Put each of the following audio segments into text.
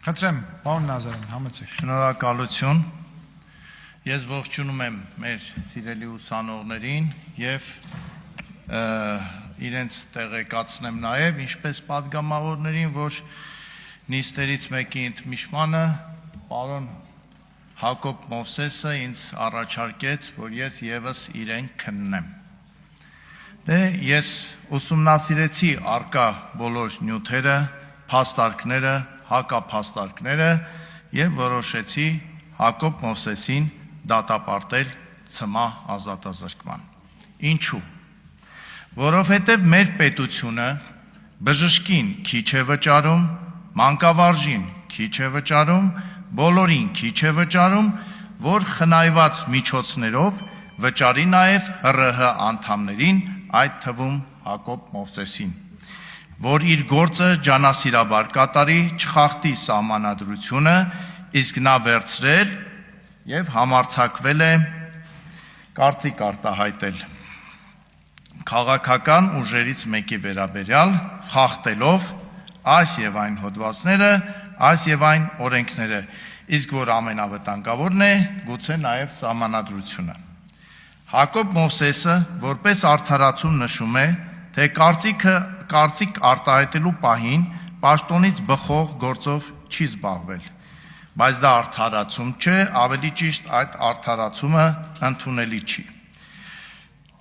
Խնդրեմ, պարոն Նազարյան, համեցեք։ Շնորհակալություն։ Ես ողջունում եմ մեր սիրելի ուսանողներին եւ իրենց տեղեկացնեմ նաեւ ինչպես падգամավորներին, որ նիստերից մեկի ընդմիջմանը պարոն Հակոբ Մովսեսը ինձ առաջարկեց, որ ես եւս իրեն քննեմ։ Դե ես ուսումնասիրեցի արկա բոլոր նյութերը, փաստարկները, հակափաստարկները եւ որոշեցի Հակոբ Մովսեսին դատապարտել ցմահ ազատազրկման։ Ինչու՞։ Որովհետեւ մեր պետությունը բժշկին քիչ է վճարում, մանկավարժին քիչ է վճարում, բոլորին քիչ է վճարում, որ խնայված միջոցներով վճարի նաեւ ՀՌՀ անդամներին, այդ թվում Հակոբ Մովսեսին, որ իր գործը ջանասիրաբար կատարի, չխախտի սահմանադրությունը, իսկ նա վերցրել եւ համարձակվել է կարծիք արտահայտել քաղաքական ուժերից մեկի վերաբերյալ, խախտելով այս եւ այն հոդվածները, այս եւ այն օրենքները, իսկ որ ամենավտանգավորն է, գուցե նաեւ սահմանադրությունը։ Հակոբ Մովսեսը որպես արդարացում նշում է, թե կարծիք արտահայտելու պահին պաշտոնից բխող գործով չի զբաղվել, բայց դա արդարացում չէ, ավելի ճիշտ այդ արդարացումը ընդունելի չի։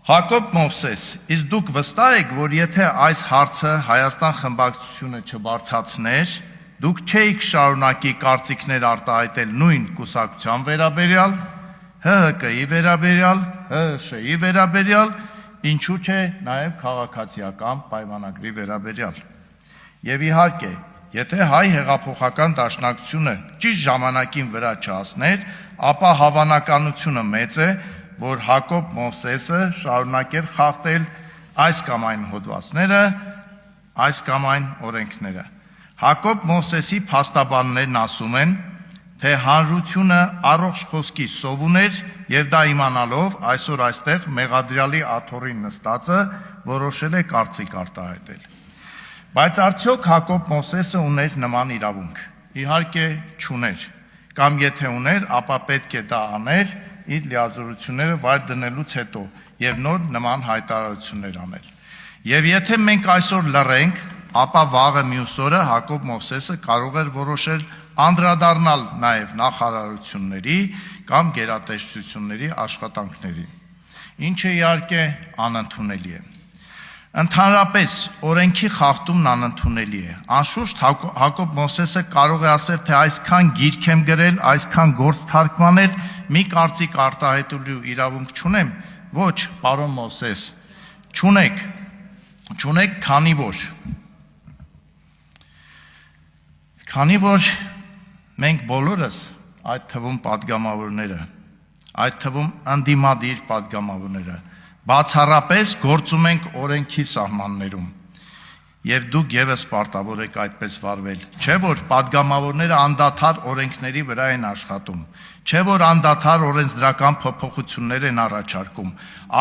Հակոբ Մովսես, իսկ դուք վստահ եք, որ եթե այս հարցը Հայաստան խմբակցությունը չբարձրացներ, դուք չէիք շարունակի կարծիքներ արտահայտել նույն կուսակցության վերաբերյալ, ՀՀԿ-ի վերաբերյալ, ՀՀՇ-ի վերաբերյալ, ինչու՞ չէ նաև քաղաքացիական պայմանագրի վերաբերյալ։ Եվ իհարկե, եթե հայ հեղափոխական դաշնակցությունը ճիշտ ժամանակին վրա չհասներ, ապա հավանականությունը մեծ է, որ Հակոբ Մովսեսը շարունակեր խախտել այս կամ այն հոդվածները, այս կամ այն օրենքները։ Հակոբ Մովսեսի փաստաբաններն ասում են, թե հանրությունը առողջ խոսքի սով ուներ եւ դա իմանալով այսօր այստեղ մեղադրյալի աթոռին նստածը որոշել է կարծիք արտահայտել։ Բայց արդյոք Հակոբ Մովսեսը ուներ նման իրավունք։ Իհարկե չուներ, կամ եթե ուներ, ապա պետք է դա աներ իր լիազորությունները վայր դնելուց հետո եւ նոր նման հայտարարություններ անել։ Եվ եթե մենք այսօր լռենք, ապա վաղը մյուս օրը Հակոբ Մովսեսը կարող էր որոշել անդրադառնալ նաև նախարարությունների կամ գերատեսչությունների աշխատանքներին, ինչը իհարկե անընդունելի է։ Ընդհանրապես օրենքի խախտումն անընդունելի է։ Անշուշտ Հակոբ Մովսեսը կարող է ասել, թե այսքան գիրք եմ գրել, այսքան գործ թարգմանել, մի կարծիք արտահայտելու իրավունք չունեմ։ Ոչ, պարոն Մովսես, չունեք, քանի որ մենք բոլորս, այդ թվում падգամավորները, այդ թվում ընդդիմադիր падգամավորները, բացառապես գործում ենք օրենքի սահմաններում, եւ դուք եւս պարտավոր եք այդպես վարվել, չէ՞ որ падգամավորները անդադար օրենքների վրա են աշխատում, չէ՞ որ անդադար օրենսդրական փոփոխություններ են առաջարկում,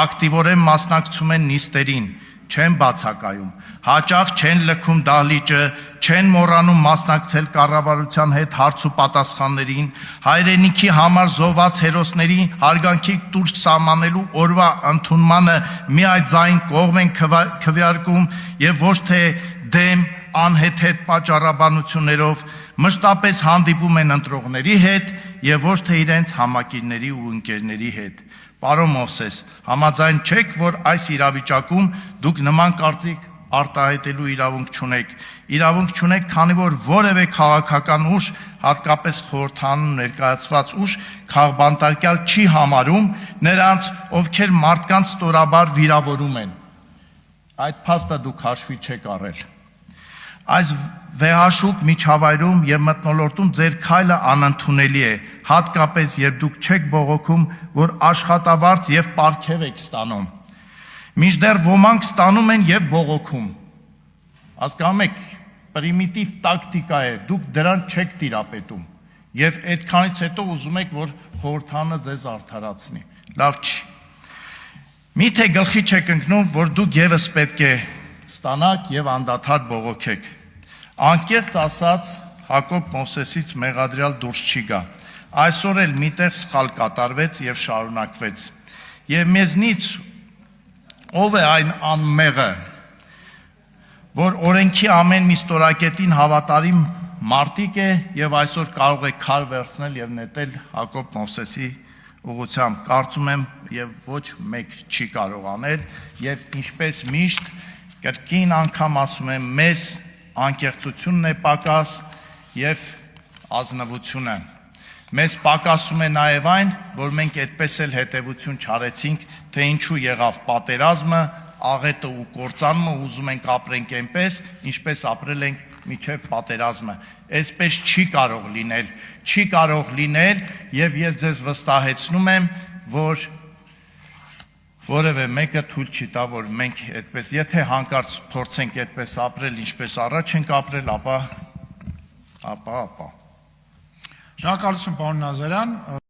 ակտիվորեն մասնակցում են նիստերին, չեն բացակայում, հաճախ չեն լքում դահլիճը, չեն մոռանում մասնակցել կառավարության հետ հարց ու պատասխաններին, հայրենիքի համար զոհված հերոսների հարգանքի տուրք սահմանելու օրվա ընդունմանը միաձայն կողմ են քվեարկում եւ ոչ թե դեմ անհեթեթ պատճառաբանություններով, մշտապես հանդիպում են ընտրողների հետ եւ ոչ թե իրենց համակիրների ու ընկերների հետ։ Պարոն Մովսես, համաձայն չեք, որ այս իրավիճակում դուք նման կարծիք արտահայտելու իրավունք չունեք, քանի որ որևէ քաղաքական ուժ, հատկապես խորհրդանում ներկայացված ուժ, քաղբանտարկյալ չի համարում նրանց, ովքեր մարդկանց ստորաբար վիրավորում են։ Այդ փաստը դուք հաշվի չեք առել։ Այս վեհաշուկ միջավայրում եւ մթնոլորտում ձեր քայլը անընդունելի է, հատկապես երբ դուք չեք բողոքում, որ աշխատավարձ եւ պարգև եք ստանում։ Մինչդեռ ոմանք ստանում են եւ բողոքում։ Հասկանում եք, պրիմիտիվ տակտիկա է, դուք դրան չեք տիրապետում եւ այդքանից հետո ուզում եք, որ խորհրդանը ձեզ արդարացնի։ Լավ չի։ Միթե գլխի չեք ընկնում, որ դուք եւս պետք է ստանաք եւ անդադար բողոքեք։ Անկեղծ ասած, Հակոբ Մովսեսից մեղադրյալ դուրս չի գա։ Այսօր էլ միտեղ սխալ կատարվեց եւ շարունակվեց։ Եվ մեզնից ով է այն անմեղը, որ օրենքի ամեն մի ստորակետին հավատարիմ մարտիկ է եւ այսօր կարող է քար վերցնել եւ նետել Հակոբ Մովսեսի ուղղությամբ։ Կարծում եմ եւ ոչ մեկ չի կարող անել եւ ինչպես միշտ կրկին անգամ ասում եմ, մեզ անկեղծությունն է պակաս եւ ազնվությունը։ Մեզ պակասում է նաեւ այն, որ մենք այդպես էլ հետևություն չարեցինք, թե ինչու եղավ պատերազմը, աղետը ու կործանումը, ուզում ենք ապրենք այնպես, ինչպես ապրել ենք միջև պատերազմը։ Այսպես չի կարող լինել, չի կարող լինել եւ ես ձեզ վստահեցնում եմ, որ որևէ մեկը թույլ չի տա, որ մենք այդպես, եթե հանկարծ փորձենք այդպես ապրել, ինչպես առաջ ենք ապրել, ապա Շնորհակալություն, պարոն Նազարյան։